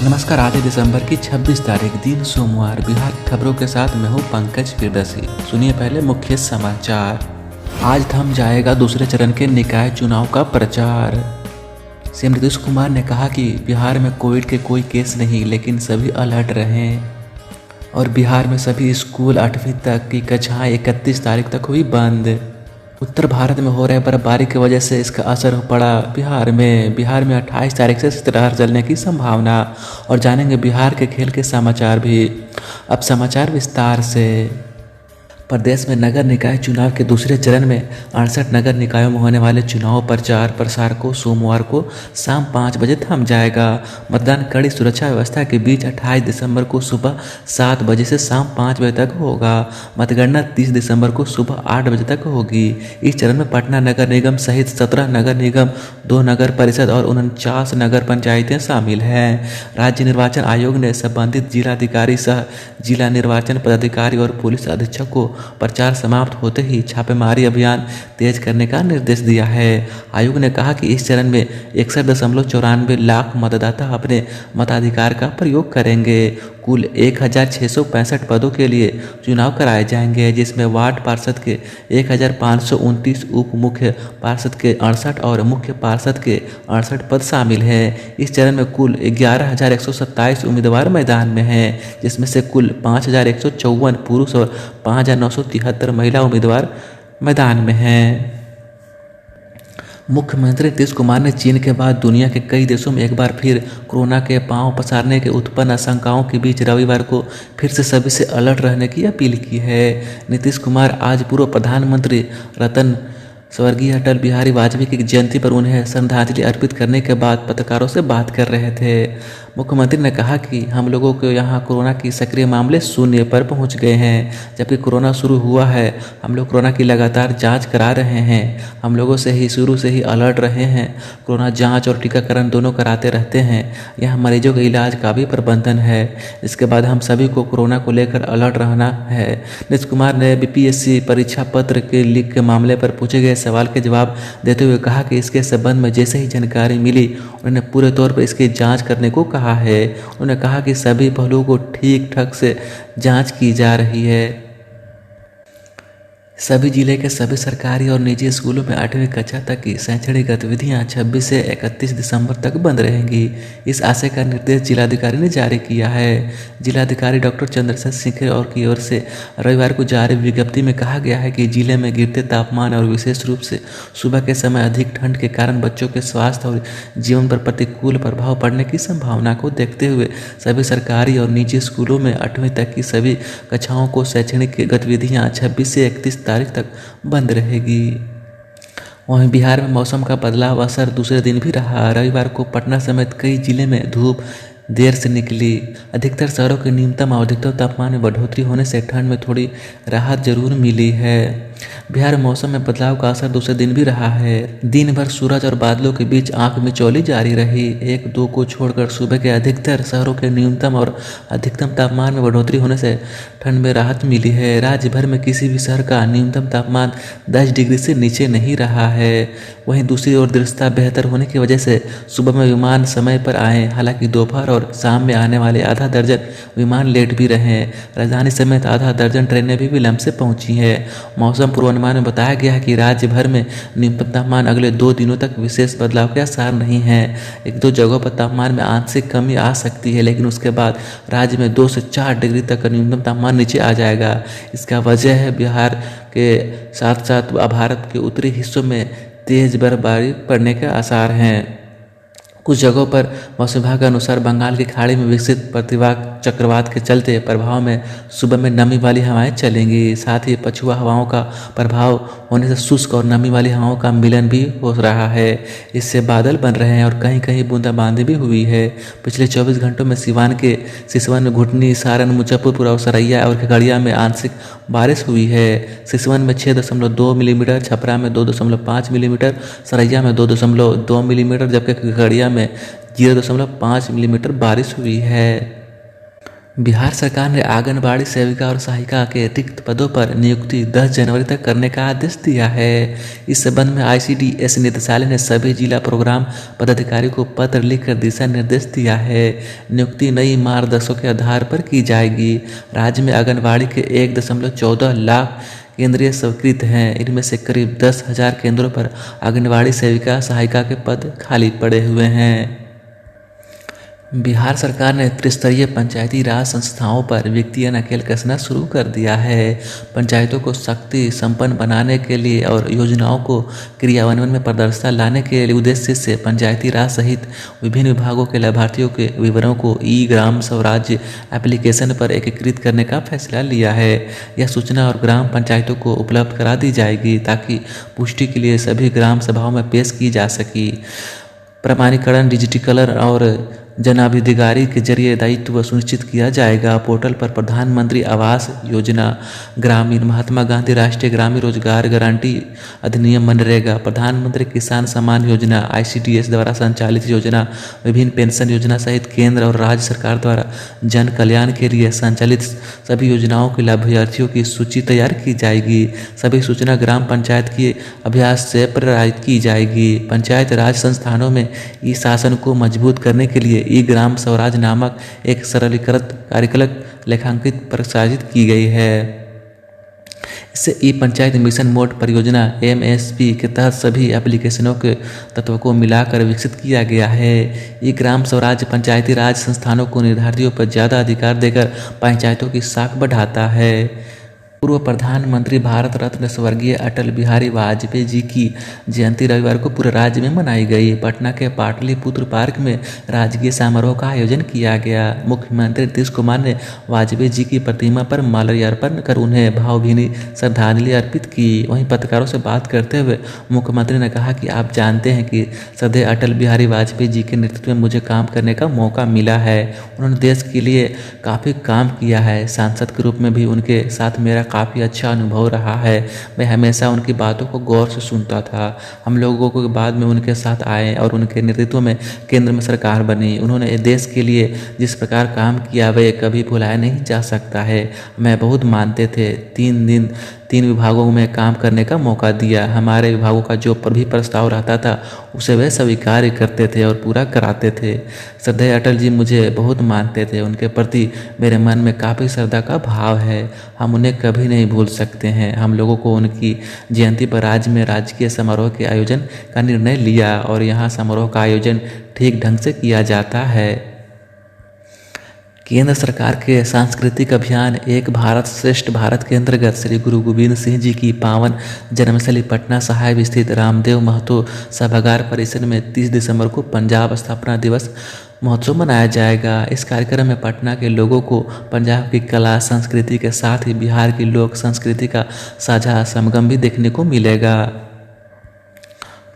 नमस्कार। आज है दिसंबर की 26 तारीख, दिन सोमवार। बिहार की खबरों के साथ मैं हूँ पंकज फिरदौसी। सुनिए पहले मुख्य समाचार। आज थम जाएगा दूसरे चरण के निकाय चुनाव का प्रचार। सीएम नीतीश कुमार ने कहा कि बिहार में कोविड के कोई केस नहीं, लेकिन सभी अलर्ट रहें। और बिहार में सभी स्कूल 8वीं तक की कक्षाएं 31 तारीख तक हुई बंद। उत्तर भारत में हो रहे बर्फबारी की वजह से इसका असर पड़ा बिहार में 28 तारीख से शीतलहर चलने की संभावना। और जानेंगे बिहार के खेल के समाचार भी। अब समाचार विस्तार से। प्रदेश में नगर निकाय चुनाव के दूसरे चरण में 68 नगर निकायों में होने वाले चुनाव प्रचार प्रसार को सोमवार को शाम 5 बजे थम जाएगा। मतदान कड़ी सुरक्षा व्यवस्था के बीच 28 दिसंबर को सुबह 7 बजे से शाम 5 बजे तक होगा। मतगणना 30 दिसंबर को सुबह 8 बजे तक होगी। इस चरण में पटना नगर निगम सहित 17 नगर निगम, 2 नगर परिषद और 49 नगर पंचायतें शामिल हैं। राज्य निर्वाचन आयोग ने संबंधित जिलाधिकारी सह जिला निर्वाचन पदाधिकारी और पुलिस अधीक्षक को प्रचार समाप्त होते ही छापेमारी अभियान तेज करने का निर्देश दिया है। आयोग ने कहा कि इस चरण में 61.94 लाख मतदाता अपने मताधिकार का प्रयोग करेंगे। कुल 1665 पदों के लिए चुनाव कराए जाएंगे, जिसमें वार्ड पार्षद के 1529, उप मुख्य पार्षद के 68 और मुख्य पार्षद के 68 पद शामिल हैं। इस चरण में कुल 11,127 उम्मीदवार मैदान में हैं, जिसमें से कुल 5,154 पुरुष और 5,973 महिला उम्मीदवार मैदान में हैं। मुख्यमंत्री नीतीश कुमार ने चीन के बाद दुनिया के कई देशों में एक बार फिर कोरोना के पांव पसारने के उत्पन्न आशंकाओं के बीच रविवार को फिर से सभी से अलर्ट रहने की अपील की है। नीतीश कुमार आज पूर्व प्रधानमंत्री रतन स्वर्गीय अटल बिहारी वाजपेयी की जयंती पर उन्हें श्रद्धांजलि अर्पित करने के बाद पत्रकारों से बात कर रहे थे। मुख्यमंत्री ने कहा कि हम लोगों के यहाँ कोरोना की सक्रिय मामले शून्य पर पहुँच गए हैं। जबकि कोरोना शुरू हुआ है, हम लोग कोरोना की लगातार जांच करा रहे हैं। हम लोगों से ही शुरू से ही अलर्ट रहे हैं। कोरोना जांच और टीकाकरण दोनों कराते रहते हैं। यहाँ मरीजों के इलाज का भी प्रबंधन है। इसके बाद हम सभी को कोरोना को लेकर अलर्ट रहना है। नीतीश कुमार ने बीपीएससी परीक्षा पत्र के लीक के मामले पर पूछे गए सवाल के जवाब देते हुए कहा कि इसके संबंध में जैसे ही जानकारी मिली उन्होंने पूरे तौर पर इसकी जांच करने को कहा है। उन्होंने कहा कि सभी पहलुओं को ठीक ठाक से जांच की जा रही है। सभी जिले के सभी सरकारी और निजी स्कूलों में 8वीं कक्षा तक की शैक्षणिक गतिविधियां 26 से 31 दिसंबर तक बंद रहेंगी। इस आशय का निर्देश जिलाधिकारी ने जारी किया है। जिलाधिकारी डॉक्टर चंद्रशेखर सिंह और की ओर से रविवार को जारी विज्ञप्ति में कहा गया है कि जिले में गिरते तापमान और विशेष रूप से सुबह के समय अधिक ठंड के कारण बच्चों के स्वास्थ्य और जीवन पर प्रतिकूल प्रभाव पड़ने की संभावना को देखते हुए सभी सरकारी और निजी स्कूलों में 8वीं तक की सभी कक्षाओं को शैक्षणिक गतिविधियाँ 26 से 31 तारीख तक बंद रहेगी। वहीं बिहार में मौसम का बदलाव असर दूसरे दिन भी रहा। रविवार को पटना समेत कई जिले में धूप देर से निकली। अधिकतर शहरों के न्यूनतम और अधिकतम तापमान में बढ़ोतरी होने से ठंड में थोड़ी राहत जरूर मिली है। बिहार में मौसम में बदलाव का असर दूसरे दिन भी रहा है। दिन भर सूरज और बादलों के बीच आंख मिचौली जारी रही। 1-2 को छोड़कर सुबह के अधिकतर शहरों के न्यूनतम और अधिकतम तापमान में बढ़ोतरी होने से ठंड में राहत मिली है। राज्य भर में किसी भी शहर का न्यूनतम तापमान 10 डिग्री से नीचे नहीं रहा है। वहीं दूसरी ओर दृश्यता बेहतर होने की वजह से सुबह में विमान समय पर आए। हालांकि दोपहर और शाम में आने वाले आधा दर्जन विमान लेट भी रहे। राजधानी समेत आधा दर्जन ट्रेनें भी विलंब से पहुंची हैं। मौसम पूर्वानुमान में बताया गया है कि राज्य भर में न्यूनतम तापमान अगले 2 दिनों तक विशेष बदलाव के आसार नहीं है। 1-2 जगहों पर तापमान में आंशिक कमी आ सकती है, लेकिन उसके बाद राज्य में 2 से 4 डिग्री तक का न्यूनतम तापमान नीचे आ जाएगा। इसका वजह है बिहार के साथ साथ भारत के उत्तरी हिस्सों में तेज बर्फबारी पड़ने के आसार हैं। कुछ जगहों पर मौसम विभाग के अनुसार बंगाल की खाड़ी में विकसित प्रतिवाक चक्रवात के चलते प्रभाव में सुबह में नमी वाली हवाएं चलेंगी। साथ ही पछुआ हवाओं का प्रभाव होने से शुष्क और नमी वाली हवाओं का मिलन भी हो रहा है। इससे बादल बन रहे हैं और कहीं कहीं बूंदाबांदी भी हुई है। पिछले 24 घंटों में सिवान के सिसवन में घुटनी, सारण, मुजफ्फरपुर और सरैया और खगड़िया में आंशिक बारिश हुई है। सिसवन में 6.2 मिलीमीटर, छपरा में 2.5 मिलीमीटर, सरैया में 2.2 मिलीमीटर, जबकि खगड़िया में 0.5 मिलीमीटर बारिश हुई है। बिहार सरकार ने आंगनबाड़ी सेविका और सहायिका के रिक्त पदों पर नियुक्ति 10 जनवरी तक करने का आदेश दिया है। इस संबंध में आईसीडीएस निदेशालय ने सभी जिला प्रोग्राम पदाधिकारी को पत्र लिखकर दिशा निर्देश दिया है। नियुक्ति नई मार्गदर्शकों के आधार पर की जाएगी। राज्य में आंगनबाड़ी के 1.14 लाख केंद्रीय स्वीकृत हैं। इनमें से करीब 10,000 केंद्रों पर आंगनबाड़ी सेविका सहायिका के पद खाली पड़े हुए हैं। बिहार सरकार ने त्रिस्तरीय पंचायती राज संस्थाओं पर वित्तीय नकेल कसना शुरू कर दिया है। पंचायतों को शक्ति संपन्न बनाने के लिए और योजनाओं को क्रियान्वयन में पारदर्शिता लाने के लिए उद्देश्य से पंचायती राज सहित विभिन्न विभागों के लाभार्थियों के विवरणों को ई ग्राम स्वराज्य एप्लीकेशन पर एकीकृत करने का फैसला लिया है। यह सूचना और ग्राम पंचायतों को उपलब्ध करा दी जाएगी ताकि पुष्टि के लिए सभी ग्राम सभाओं में पेश की जा सके। प्रमाणीकरण डिजिटलीकरण और जनाधिकारी के जरिए दायित्व सुनिश्चित किया जाएगा। पोर्टल पर प्रधानमंत्री आवास योजना ग्रामीण, महात्मा गांधी राष्ट्रीय ग्रामीण रोजगार गारंटी अधिनियम मनरेगा, प्रधानमंत्री किसान सम्मान योजना, आईसीडीएस द्वारा संचालित योजना, विभिन्न पेंशन योजना सहित केंद्र और राज्य सरकार द्वारा जन कल्याण के लिए संचालित सभी योजनाओं के लाभार्थियों की सूची तैयार की जाएगी। सभी सूचना ग्राम पंचायत के अभ्यास से प्रसारित की जाएगी। पंचायत राज संस्थानों में ई शासन को मजबूत करने के लिए ई ग्राम स्वराज नामक एक सरलीकृत कार्यकलक लेखांकित प्रकाशित की गई है। इससे ई पंचायत मिशन मोड परियोजना एमएसपी के तहत सभी एप्लीकेशनों के तत्वों को मिलाकर विकसित किया गया है। ई ग्राम स्वराज पंचायती राज संस्थानों को निर्धारितों पर ज़्यादा अधिकार देकर पंचायतों की साख बढ़ाता है। पूर्व प्रधानमंत्री भारत रत्न स्वर्गीय अटल बिहारी वाजपेयी जी की जयंती रविवार को पूरे राज्य में मनाई गई। पटना के पाटलिपुत्र पार्क में राजकीय समारोह का आयोजन किया गया। मुख्यमंत्री नीतीश कुमार ने वाजपेयी जी की प्रतिमा पर माल्यार्पण कर उन्हें भावभीनी श्रद्धांजलि अर्पित की। वहीं पत्रकारों से बात करते हुए मुख्यमंत्री ने कहा कि आप जानते हैं कि श्रद्धेय अटल बिहारी वाजपेयी जी के नेतृत्व में मुझे काम करने का मौका मिला है। उन्होंने देश के लिए काफ़ी काम किया है। सांसद के रूप में भी उनके साथ मेरा काफ़ी अच्छा अनुभव रहा है। मैं हमेशा उनकी बातों को गौर से सुनता था। हम लोगों को बाद में उनके साथ आए और उनके नेतृत्व में केंद्र में सरकार बनी। उन्होंने देश के लिए जिस प्रकार काम किया वह कभी भुलाया नहीं जा सकता है। मैं बहुत मानते थे। 3 विभागों में काम करने का मौका दिया। हमारे विभागों का जो भी प्रस्ताव रहता था उसे वे स्वीकार करते थे और पूरा कराते थे। श्रद्धेय अटल जी मुझे बहुत मानते थे। उनके प्रति मेरे मन में काफ़ी श्रद्धा का भाव है। हम उन्हें कभी नहीं भूल सकते हैं। हम लोगों को उनकी जयंती पर राज्य में राजकीय समारोह के आयोजन का निर्णय लिया और यहाँ समारोह का आयोजन ठीक ढंग से किया जाता है। केंद्र सरकार के सांस्कृतिक अभियान एक भारत श्रेष्ठ भारत के अंतर्गत श्री गुरु गोविंद सिंह जी की पावन जन्मस्थली पटना साहिब स्थित रामदेव महतो सभागार परिसर में 30 दिसंबर को पंजाब स्थापना दिवस महोत्सव मनाया जाएगा। इस कार्यक्रम में पटना के लोगों को पंजाब की कला संस्कृति के साथ ही बिहार की लोक संस्कृति का साझा संगम भी देखने को मिलेगा।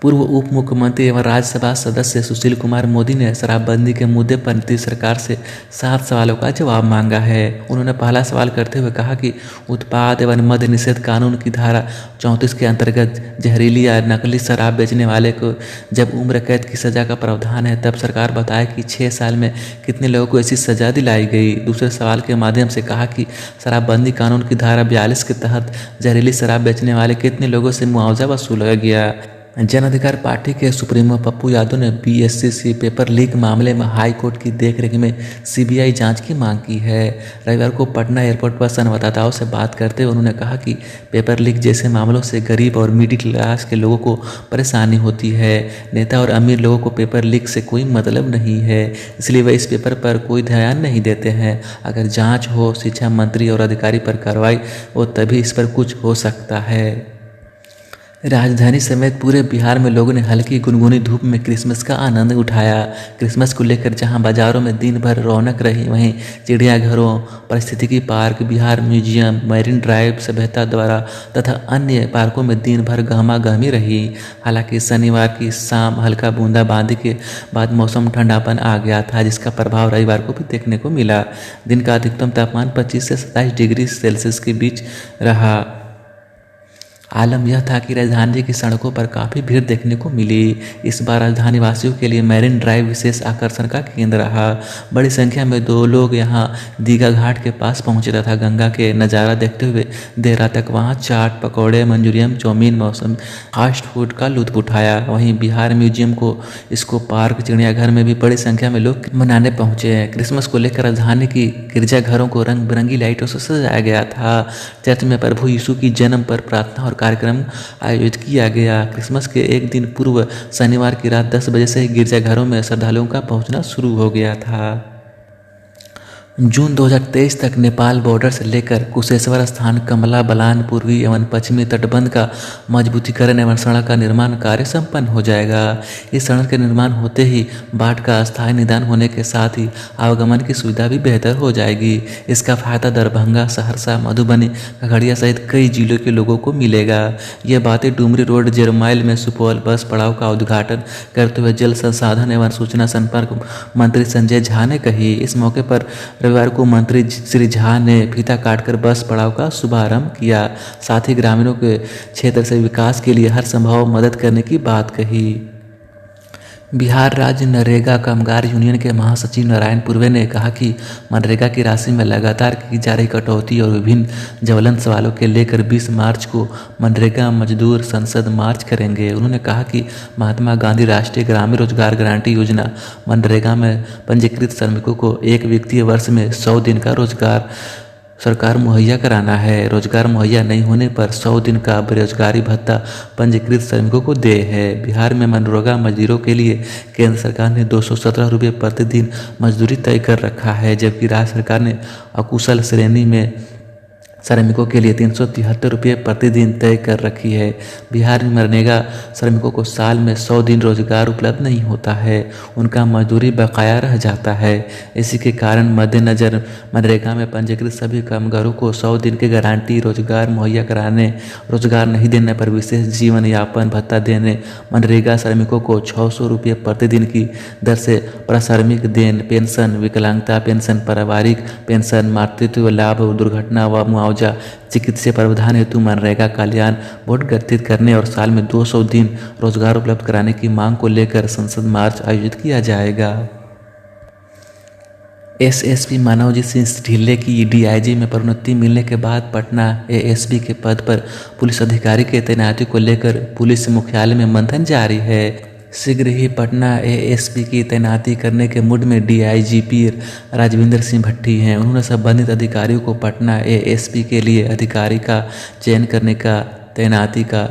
पूर्व उप मुख्यमंत्री एवं राज्यसभा सदस्य सुशील कुमार मोदी ने शराबबंदी के मुद्दे पर नीतीश सरकार से 7 सवालों का जवाब मांगा है। उन्होंने पहला सवाल करते हुए कहा कि उत्पाद एवं मद्य निषेध कानून की धारा 34 के अंतर्गत जहरीली या नकली शराब बेचने वाले को जब उम्र कैद की सज़ा का प्रावधान है तब सरकार बताए कि 6 साल में कितने लोगों को ऐसी सज़ा दिलाई गई। दूसरे सवाल के माध्यम से कहा कि शराबबंदी कानून की धारा 42 के तहत जहरीली शराब बेचने वाले कितने लोगों से मुआवजा वसूला गया। जन अधिकार पार्टी के सुप्रीमो पप्पू यादव ने बीएससी पेपर लीक मामले में हाई कोर्ट की देखरेख में सीबीआई जांच की मांग की है। रविवार को पटना एयरपोर्ट पर संवाददाताओं से बात करते हुए उन्होंने कहा कि पेपर लीक जैसे मामलों से गरीब और मिडिल क्लास के लोगों को परेशानी होती है। नेता और अमीर लोगों को पेपर लीक से कोई मतलब नहीं है, इसलिए वे इस पेपर पर कोई ध्यान नहीं देते हैं। अगर जाँच हो, शिक्षा मंत्री और अधिकारी पर कार्रवाई हो तभी इस पर कुछ हो सकता है। राजधानी समेत पूरे बिहार में लोगों ने हल्की गुनगुनी धूप में क्रिसमस का आनंद उठाया। क्रिसमस को लेकर जहां बाजारों में दिन भर रौनक रही, वहीं चिड़ियाघरों, पारिस्थितिकी park, Bihar museum, marine drive, सभ्यता द्वारा तथा अन्य पार्कों में दिन भर गहमागहमी रही। हालांकि शनिवार की शाम हल्का बूंदाबांदी के बाद मौसम ठंडापन आ गया था, जिसका प्रभाव रविवार को भी देखने को मिला। दिन का अधिकतम तापमान 25 से 27 डिग्री सेल्सियस के बीच रहा। आलम यह था कि राजधानी की सड़कों पर काफ़ी भीड़ देखने को मिली। इस बार राजधानी वासियों के लिए मैरिन ड्राइव विशेष आकर्षण का केंद्र रहा। बड़ी संख्या में दो लोग यहाँ दीघा घाट के पास पहुँचे तथा गंगा के नज़ारा देखते हुए देर रात तक वहाँ चाट, पकौड़े, मंचूरियन, चाउमीन, मौसम फास्ट फूड का लुत्फ उठाया। वहीं बिहार म्यूजियम को इसको पार्क, चिड़ियाघर में भी बड़ी संख्या में लोग मनाने पहुँचे। क्रिसमस को लेकर राजधानी की गिरजाघरों को रंग बिरंगी लाइटों से सजाया गया था। चर्च में प्रभु यीशु की जन्म पर प्रार्थना और कार्यक्रम आयोजित किया गया। क्रिसमस के एक दिन पूर्व शनिवार की रात 10 बजे से ही गिरजाघरों में श्रद्धालुओं का पहुंचना शुरू हो गया था। जून 2023 तक नेपाल बॉर्डर से लेकर कुशेश्वर स्थान, कमला बलान, पूर्वी एवं पश्चिमी तटबंध का मजबूतीकरण एवं सड़क का निर्माण कार्य संपन्न हो जाएगा। इस सड़क के निर्माण होते ही बाढ़ का अस्थायी निदान होने के साथ ही आवागमन की सुविधा भी बेहतर हो जाएगी। इसका फायदा दरभंगा, सहरसा, मधुबनी, खगड़िया सहित कई जिलों के लोगों को मिलेगा। ये बातें डुमरी रोड जेरमाइल में सुपौल बस पड़ाव का उद्घाटन करते हुए जल संसाधन एवं सूचना संपर्क मंत्री संजय झा ने कही। इस मौके पर रविवार को मंत्री श्री झा ने फीता काटकर बस पड़ाव का शुभारंभ किया। साथ ही ग्रामीणों के क्षेत्र से विकास के लिए हर संभव मदद करने की बात कही। बिहार राज्य नरेगा कामगार यूनियन के महासचिव नारायण पूर्वे ने कहा कि मनरेगा की राशि में लगातार की जा रही कटौती और विभिन्न ज्वलंत सवालों के लेकर 20 मार्च को मनरेगा मजदूर संसद मार्च करेंगे। उन्होंने कहा कि महात्मा गांधी राष्ट्रीय ग्रामीण रोजगार गारंटी योजना मनरेगा में पंजीकृत श्रमिकों को एक वित्तीय वर्ष में 100 दिन का रोजगार सरकार मुहैया कराना है। रोजगार मुहैया नहीं होने पर 100 दिन का बेरोजगारी भत्ता पंजीकृत श्रमिकों को दे है। बिहार में मनरेगा मजदूरों के लिए केंद्र सरकार ने 217 रुपये प्रतिदिन मजदूरी तय कर रखा है, जबकि राज्य सरकार ने अकुशल श्रेणी में श्रमिकों के लिए 373 रुपये प्रतिदिन तय कर रखी है। बिहार में मनरेगा श्रमिकों को साल में 100 दिन रोजगार उपलब्ध नहीं होता है, उनका मजदूरी बकाया रह जाता है। इसी के कारण मद्देनजर मनरेगा में पंजीकृत सभी कामगारों को 100 दिन के गारंटी रोजगार मुहैया कराने, रोजगार नहीं देने पर विशेष जीवन यापन भत्ता देने, मनरेगा श्रमिकों को 600 रुपये प्रतिदिन की दर से प्रश्रमिक देन, पेंशन, विकलांगता पेंशन, पारिवारिक पेंशन, मातृत्व लाभ, दुर्घटना व मुआवजा, चिकित्सीय प्रावधान हेतु मनरेगा कल्याण बोर्ड गठित करने और साल में 200 दिन रोजगार उपलब्ध कराने की मांग को लेकर संसद मार्च आयोजित किया जाएगा। एसएसपी मनोज सिंह ढिल्ले की डीआईजी में प्रोन्नति मिलने के बाद पटना एएसपी के पद पर पुलिस अधिकारी के तैनाती को लेकर पुलिस मुख्यालय में मंथन जारी है। शीघ्र ही पटना एएसपी की तैनाती करने के मूड में डीआईजीपी राजविंदर सिंह भट्टी हैं। उन्होंने संबंधित अधिकारियों को पटना एएसपी के लिए अधिकारी का चयन करने का तैनाती का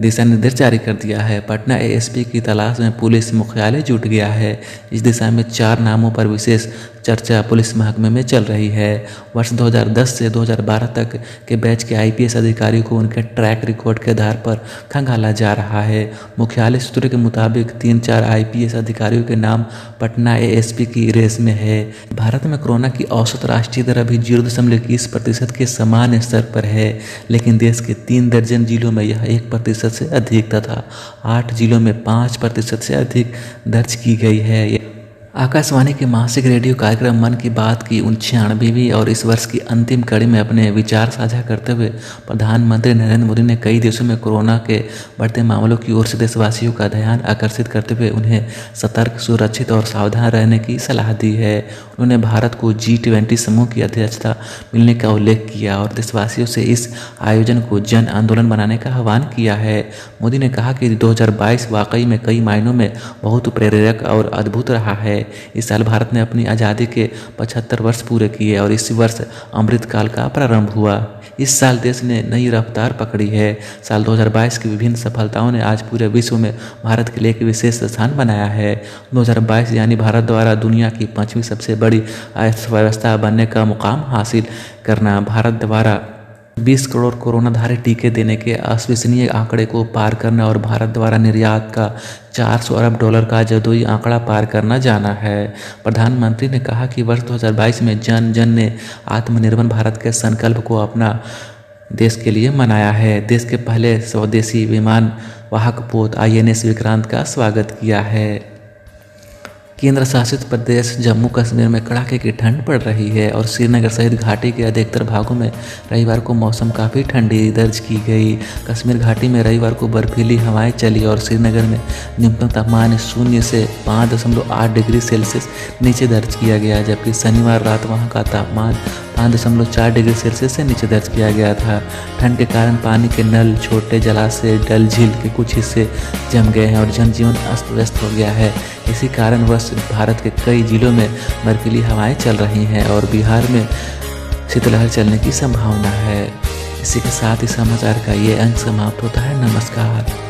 दिशा निर्देश जारी कर दिया है। पटना एएसपी की तलाश में पुलिस मुख्यालय जुट गया है। इस दिशा में 4 नामों पर विशेष चर्चा पुलिस महकमे में चल रही है। वर्ष 2010 से 2012 तक के बैच के आईपीएस अधिकारियों को उनके ट्रैक रिकॉर्ड के आधार पर खंगाला जा रहा है। मुख्यालय सूत्रों के मुताबिक 3-4 आईपीएस अधिकारियों के नाम पटना एएसपी की रेस में है। भारत में कोरोना की औसत राष्ट्रीय दर अभी 0.21% के सामान्य स्तर पर है, लेकिन देश के 3 दर्जन जिलों में यह 1% से अधिक तथा 8 जिलों में 5% से अधिक दर्ज की गई है। आकाशवाणी के मासिक रेडियो कार्यक्रम मन की बात की 96वीं और इस वर्ष की अंतिम कड़ी में अपने विचार साझा करते हुए प्रधानमंत्री नरेंद्र मोदी ने कई देशों में कोरोना के बढ़ते मामलों की ओर से देशवासियों का ध्यान आकर्षित करते हुए उन्हें सतर्क, सुरक्षित और सावधान रहने की सलाह दी है। उन्होंने भारत को G20 समूह की अध्यक्षता मिलने का उल्लेख किया और देशवासियों से इस आयोजन को जन आंदोलन बनाने का आह्वान किया है। मोदी ने कहा कि 2022 वाकई में कई मायनों में बहुत प्रेरक और अद्भुत रहा है। इस साल भारत ने अपनी आज़ादी के 75 वर्ष पूरे किए और इसी वर्ष अमृतकाल का प्रारंभ हुआ। इस साल देश ने नई रफ्तार पकड़ी है। साल 2022 की विभिन्न सफलताओं ने आज पूरे विश्व में भारत के लिए एक विशेष स्थान बनाया है। 2022 यानी भारत द्वारा दुनिया की 5वीं सबसे बड़ी अर्थव्यवस्था बनने का मुकाम हासिल करना, भारत द्वारा 20 करोड़ कोरोनाधारी टीके देने के अविश्वसनीय आंकड़े को पार करना और भारत द्वारा निर्यात का $400 अरब का जादुई आंकड़ा पार करना जाना है। प्रधानमंत्री ने कहा कि वर्ष 2022 में जन जन ने आत्मनिर्भर भारत के संकल्प को अपना देश के लिए मनाया है। देश के पहले स्वदेशी विमान वाहक पोत INS विक्रांत का स्वागत किया है। केंद्र शासित प्रदेश जम्मू कश्मीर में कड़ाके की ठंड पड़ रही है और श्रीनगर सहित घाटी के अधिकतर भागों में रविवार को मौसम काफ़ी ठंडी दर्ज की गई। कश्मीर घाटी में रविवार को बर्फीली हवाएं चली और श्रीनगर में न्यूनतम तापमान 0 से 5.8 डिग्री सेल्सियस नीचे दर्ज किया गया, जबकि शनिवार रात वहां का तापमान 5.4 डिग्री सेल्सियस से नीचे दर्ज किया गया था। ठंड के कारण पानी के नल, छोटे जलाशय, डल झील के कुछ हिस्से जम गए हैं और जनजीवन अस्त व्यस्त हो गया है। इसी कारणवश भारत के कई जिलों में बर्फीली हवाएं चल रही हैं और बिहार में शीतलहर चलने की संभावना है। इसी के साथ ही समाचार का ये अंक समाप्त होता है। नमस्कार।